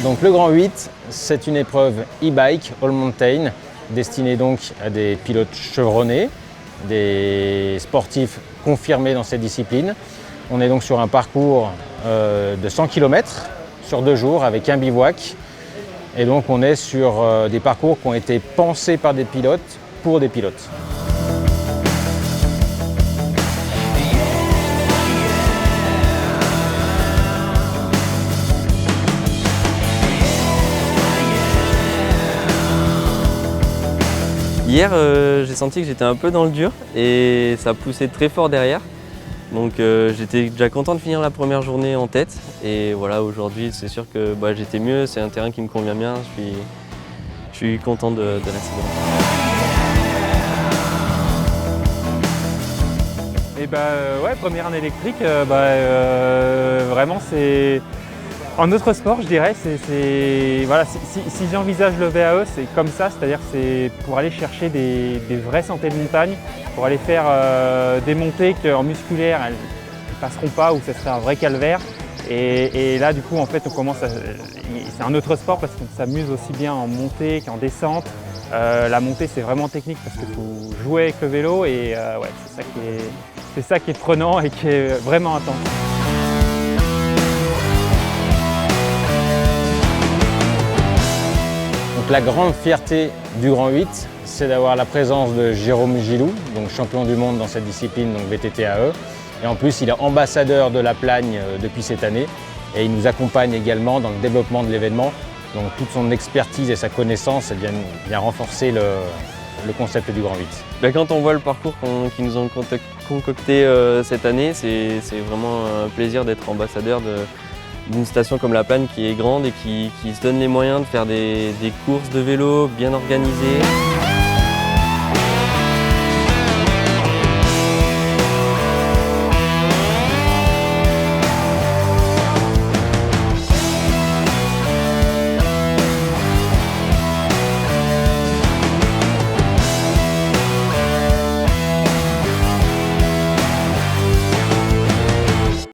Donc le Grand 8, c'est une épreuve e-bike all mountain destinée donc à des pilotes chevronnés, des sportifs confirmés dans cette discipline. On est donc sur un parcours de 100 km sur 2 jours avec un bivouac. Et donc on est sur des parcours qui ont été pensés par des pilotes pour des pilotes. Hier, j'ai senti que j'étais un peu dans le dur et ça poussait très fort derrière. Donc j'étais déjà content de finir la première journée en tête. Et voilà, aujourd'hui, c'est sûr que j'étais mieux, c'est un terrain qui me convient bien. Je suis content de l'accident. Et ouais, première année électrique, vraiment c'est un autre sport, je dirais. Voilà, si j'envisage le VAE, c'est comme ça, c'est-à-dire c'est pour aller chercher des vraies sentiers de montagne, pour aller faire des montées qu'en musculaire elles ne passeront pas ou ça serait un vrai calvaire. Et là, du coup, en fait, c'est un autre sport parce qu'on s'amuse aussi bien en montée qu'en descente. La montée, c'est vraiment technique parce qu'il faut jouer avec le vélo et ouais, c'est ça qui est prenant et qui est vraiment intense. Donc la grande fierté du Grand 8, c'est d'avoir la présence de Jérôme Gilou, donc champion du monde dans cette discipline, donc VTT-AE. Et en plus, il est ambassadeur de la Plagne depuis cette année et il nous accompagne également dans le développement de l'événement. Donc toute son expertise et sa connaissance vient renforcer le concept du Grand 8. Quand on voit le parcours qu'ils nous ont concocté cette année, c'est vraiment un plaisir d'être ambassadeur d'une station comme la Plagne qui est grande et qui se donne les moyens de faire des courses de vélo bien organisées.